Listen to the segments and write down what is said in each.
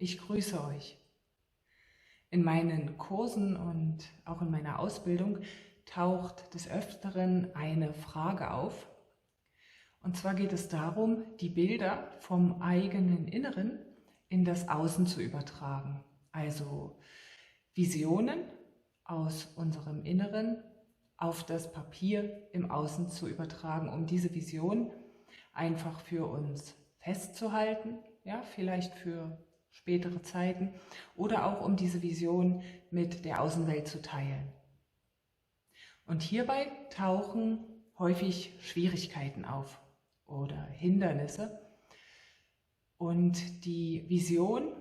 ich grüße euch. In meinen Kursen und auch in meiner Ausbildung taucht des Öfteren eine Frage auf. Und zwar geht es darum, die Bilder vom eigenen Inneren in das Außen zu übertragen. Also Visionen aus unserem Inneren auf das Papier im Außen zu übertragen, um diese Vision einfach für uns festzuhalten, ja, vielleicht für spätere Zeiten oder auch um diese Vision mit der Außenwelt zu teilen. Und hierbei tauchen häufig Schwierigkeiten auf oder Hindernisse. Und die Vision,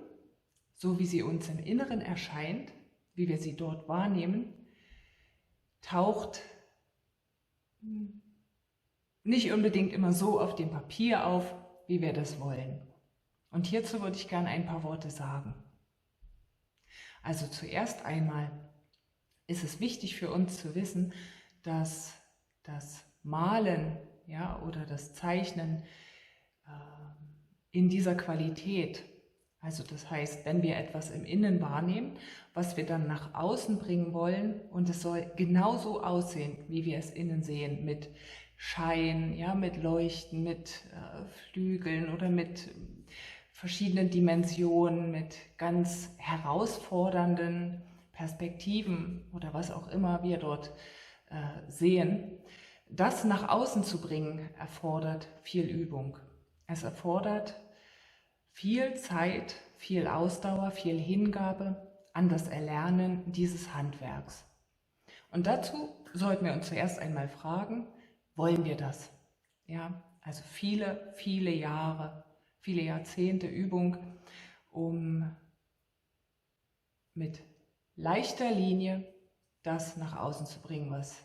so wie sie uns im Inneren erscheint, wie wir sie dort wahrnehmen, taucht nicht unbedingt immer so auf dem Papier auf, wie wir das wollen. Und hierzu würde ich gerne ein paar Worte sagen. Also zuerst einmal ist es wichtig für uns zu wissen, dass das Malen, ja, oder das Zeichnen in dieser Qualität, also das heißt, wenn wir etwas im Innen wahrnehmen, was wir dann nach außen bringen wollen und es soll genauso aussehen, wie wir es innen sehen, mit Schein, ja, mit Leuchten, mit Flügeln oder mit verschiedenen Dimensionen, mit ganz herausfordernden Perspektiven oder was auch immer wir dort sehen. Das nach außen zu bringen, erfordert viel Übung. Es erfordert viel Zeit, viel Ausdauer, viel Hingabe an das Erlernen dieses Handwerks. Und dazu sollten wir uns zuerst einmal fragen, wollen wir das? Ja, also viele, viele Jahre, viele Jahrzehnte Übung, um mit leichter Linie das nach außen zu bringen, was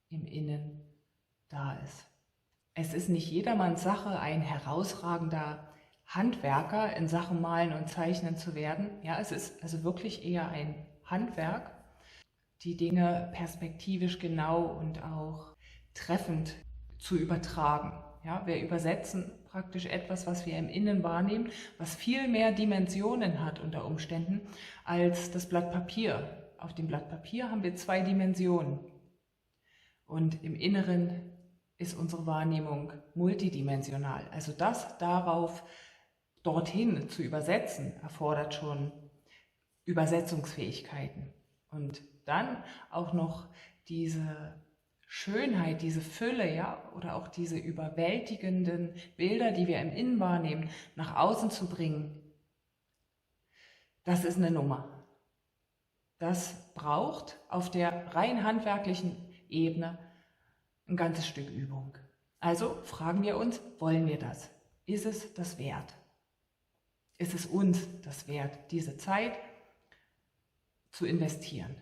im Innen da ist. Es ist nicht jedermanns Sache, ein herausragender Handwerker in Sachen Malen und Zeichnen zu werden. Ja, es ist also wirklich eher ein Handwerk, die Dinge perspektivisch genau und auch treffend zu übertragen. Ja, wir übersetzen praktisch etwas, was wir im Innen wahrnehmen, was viel mehr Dimensionen hat unter Umständen als das Blatt Papier. Auf dem Blatt Papier haben wir 2 Dimensionen und im Inneren ist unsere Wahrnehmung multidimensional. Also das darauf, dorthin zu übersetzen, erfordert schon Übersetzungsfähigkeiten. Und dann auch noch diese Schönheit, diese Fülle, ja, oder auch diese überwältigenden Bilder, die wir im Innen wahrnehmen, nach außen zu bringen, das ist eine Nummer. Das braucht auf der rein handwerklichen Ebene ein ganzes Stück Übung. Also fragen wir uns, wollen wir das? Ist es das wert? Ist es uns das wert, diese Zeit zu investieren?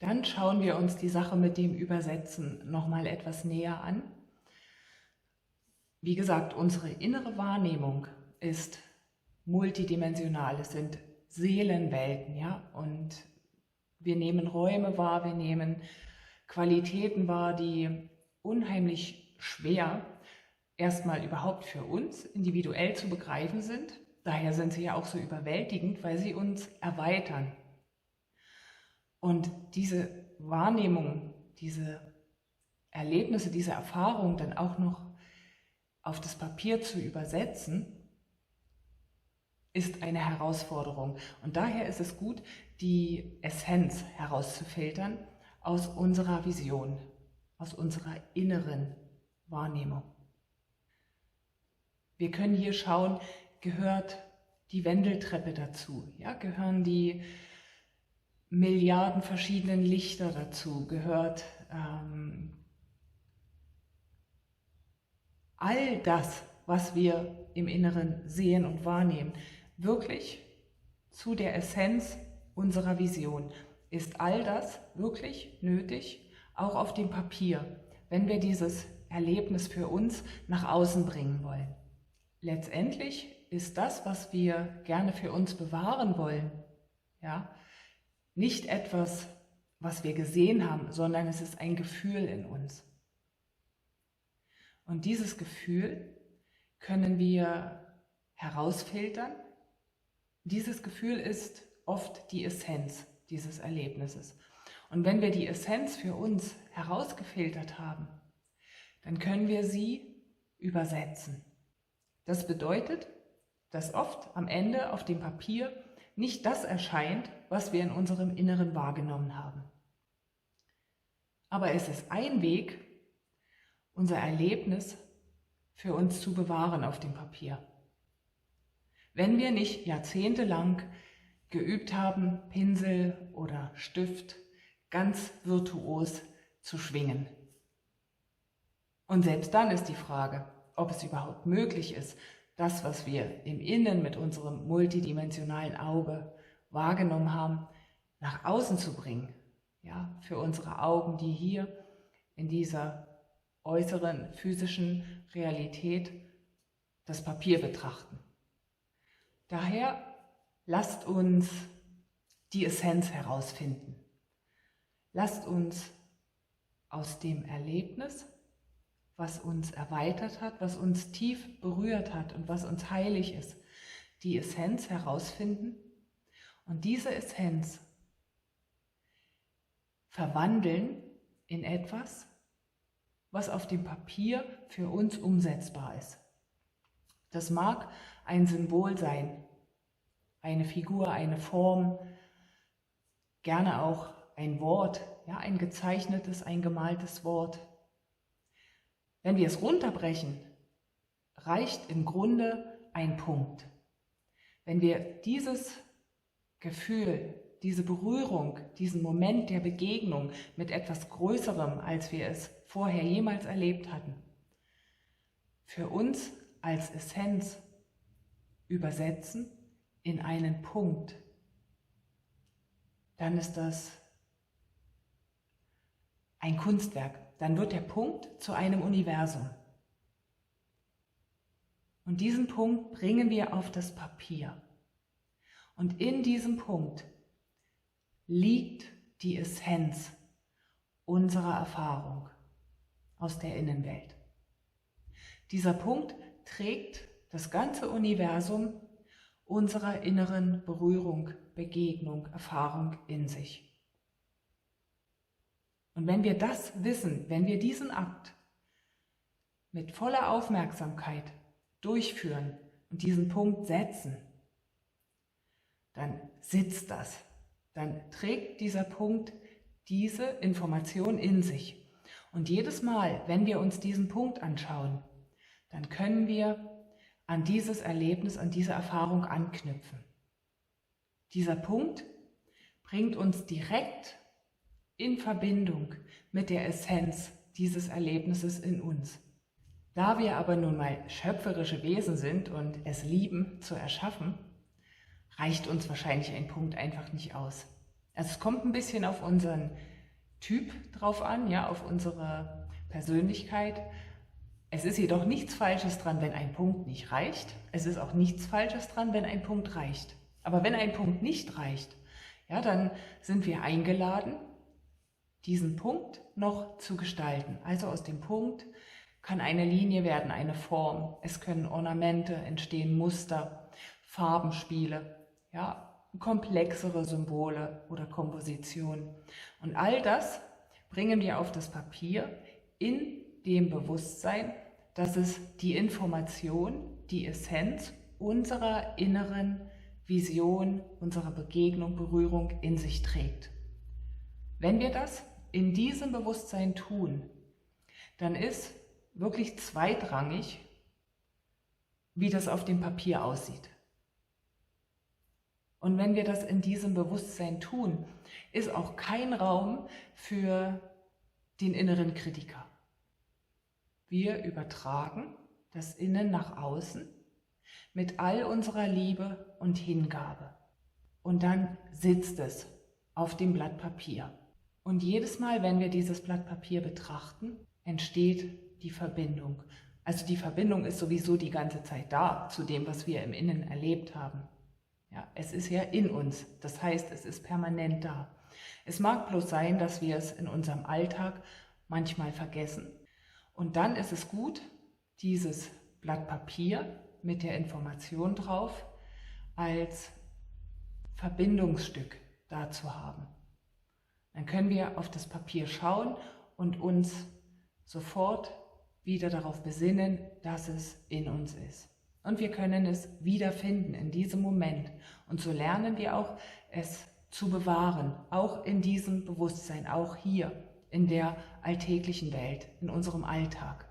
Dann schauen wir uns die Sache mit dem Übersetzen nochmal etwas näher an. Wie gesagt, unsere innere Wahrnehmung ist multidimensional. Es sind Seelenwelten, ja, und wir nehmen Räume wahr, wir nehmen Qualitäten wahr, die unheimlich schwer erstmal überhaupt für uns individuell zu begreifen sind. Daher sind sie ja auch so überwältigend, weil sie uns erweitern. Und diese Wahrnehmung, diese Erlebnisse, diese Erfahrung dann auch noch auf das Papier zu übersetzen, ist eine Herausforderung. Und daher ist es gut, die Essenz herauszufiltern aus unserer Vision, aus unserer inneren Wahrnehmung. Wir können hier schauen, gehört die Wendeltreppe dazu, ja, gehören die Milliarden verschiedenen Lichter dazu, gehört all das, was wir im Inneren sehen und wahrnehmen, wirklich zu der Essenz unserer Vision. Ist all das wirklich nötig, auch auf dem Papier, wenn wir dieses Erlebnis für uns nach außen bringen wollen? Letztendlich ist das, was wir gerne für uns bewahren wollen, ja, nicht etwas, was wir gesehen haben, sondern es ist ein Gefühl in uns. Und dieses Gefühl können wir herausfiltern Dieses Gefühl ist oft die Essenz dieses Erlebnisses. Und wenn wir die Essenz für uns herausgefiltert haben, dann können wir sie übersetzen. Das bedeutet, dass oft am Ende auf dem Papier nicht das erscheint, was wir in unserem Inneren wahrgenommen haben. Aber es ist ein Weg, unser Erlebnis für uns zu bewahren auf dem Papier. Wenn wir nicht jahrzehntelang geübt haben, Pinsel oder Stift ganz virtuos zu schwingen. Und selbst dann ist die Frage, ob es überhaupt möglich ist, das, was wir im Innen mit unserem multidimensionalen Auge wahrgenommen haben, nach außen zu bringen. Ja, für unsere Augen, die hier in dieser äußeren physischen Realität das Papier betrachten. Daher lasst uns die Essenz herausfinden. Lasst uns aus dem Erlebnis, was uns erweitert hat, was uns tief berührt hat und was uns heilig ist, die Essenz herausfinden und diese Essenz verwandeln in etwas, was auf dem Papier für uns umsetzbar ist. Das mag ein Symbol sein, eine Figur, eine Form, gerne auch ein Wort, ja, ein gezeichnetes, ein gemaltes Wort. Wenn wir es runterbrechen, reicht im Grunde ein Punkt. Wenn wir dieses Gefühl, diese Berührung, diesen Moment der Begegnung mit etwas Größerem, als wir es vorher jemals erlebt hatten, für uns als Essenz übersetzen in einen Punkt, dann ist das ein Kunstwerk. Dann wird der Punkt zu einem Universum. Und diesen Punkt bringen wir auf das Papier. Und in diesem Punkt liegt die Essenz unserer Erfahrung aus der Innenwelt. Dieser Punkt trägt das ganze Universum unserer inneren Berührung, Begegnung, Erfahrung in sich. Und wenn wir das wissen, wenn wir diesen Akt mit voller Aufmerksamkeit durchführen und diesen Punkt setzen, dann sitzt das. Dann trägt dieser Punkt diese Information in sich. Und jedes Mal, wenn wir uns diesen Punkt anschauen, dann können wir an dieses Erlebnis, an diese Erfahrung anknüpfen. Dieser Punkt bringt uns direkt in Verbindung mit der Essenz dieses Erlebnisses in uns. Da wir aber nun mal schöpferische Wesen sind und es lieben zu erschaffen, reicht uns wahrscheinlich ein Punkt einfach nicht aus. Also es kommt ein bisschen auf unseren Typ drauf an, ja, auf unsere Persönlichkeit. Es ist jedoch nichts Falsches dran, wenn ein Punkt nicht reicht. Es ist auch nichts Falsches dran, wenn ein Punkt reicht. Aber wenn ein Punkt nicht reicht, ja, dann sind wir eingeladen, diesen Punkt noch zu gestalten. Also aus dem Punkt kann eine Linie werden, eine Form. Es können Ornamente entstehen, Muster, Farbenspiele, ja, komplexere Symbole oder Kompositionen. Und all das bringen wir auf das Papier in dem Bewusstsein, dass es die Information, die Essenz unserer inneren Vision, unserer Begegnung, Berührung in sich trägt. Wenn wir das in diesem Bewusstsein tun, dann ist wirklich zweitrangig, wie das auf dem Papier aussieht. Und wenn wir das in diesem Bewusstsein tun, ist auch kein Raum für den inneren Kritiker. Wir übertragen das Innen nach außen mit all unserer Liebe und Hingabe. Und dann sitzt es auf dem Blatt Papier. Und jedes Mal, wenn wir dieses Blatt Papier betrachten, entsteht die Verbindung. Also die Verbindung ist sowieso die ganze Zeit da zu dem, was wir im Innen erlebt haben. Ja, es ist ja in uns, das heißt, es ist permanent da. Es mag bloß sein, dass wir es in unserem Alltag manchmal vergessen. Und dann ist es gut, dieses Blatt Papier mit der Information drauf als Verbindungsstück dazu haben. Dann können wir auf das Papier schauen und uns sofort wieder darauf besinnen, dass es in uns ist. Und wir können es wiederfinden in diesem Moment. Und so lernen wir auch, es zu bewahren, auch in diesem Bewusstsein, auch hier in der alltäglichen Welt, in unserem Alltag.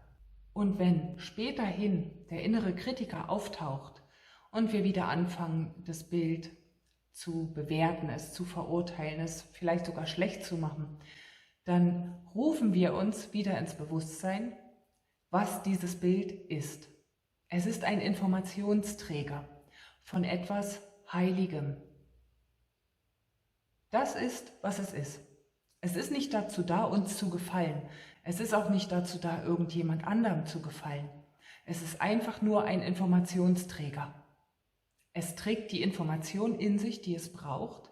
Und wenn späterhin der innere Kritiker auftaucht und wir wieder anfangen, das Bild zu bewerten, es zu verurteilen, es vielleicht sogar schlecht zu machen, dann rufen wir uns wieder ins Bewusstsein, was dieses Bild ist. Es ist ein Informationsträger von etwas Heiligem. Das ist, was es ist. Es ist nicht dazu da, uns zu gefallen. Es ist auch nicht dazu da, irgendjemand anderem zu gefallen. Es ist einfach nur ein Informationsträger. Es trägt die Information in sich, die es braucht,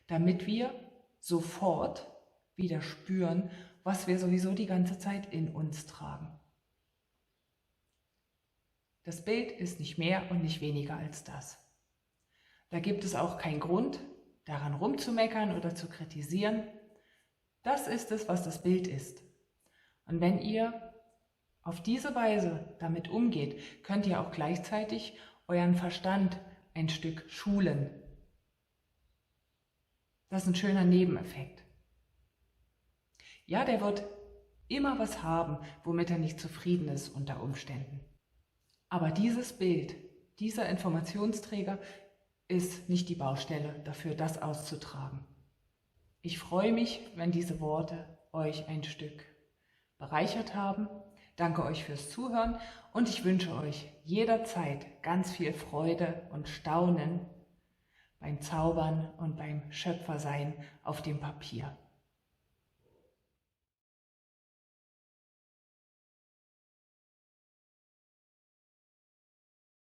damit wir sofort wieder spüren, was wir sowieso die ganze Zeit in uns tragen. Das Bild ist nicht mehr und nicht weniger als das. Da gibt es auch keinen Grund, daran rumzumeckern oder zu kritisieren. Das ist es, was das Bild ist. Und wenn ihr auf diese Weise damit umgeht, könnt ihr auch gleichzeitig euren Verstand ein Stück schulen. Das ist ein schöner Nebeneffekt. Ja, der wird immer was haben, womit er nicht zufrieden ist unter Umständen. Aber dieses Bild, dieser Informationsträger ist nicht die Baustelle dafür, das auszutragen. Ich freue mich, wenn diese Worte euch ein Stück bereichert haben. Danke euch fürs Zuhören und ich wünsche euch jederzeit ganz viel Freude und Staunen beim Zaubern und beim Schöpfersein auf dem Papier.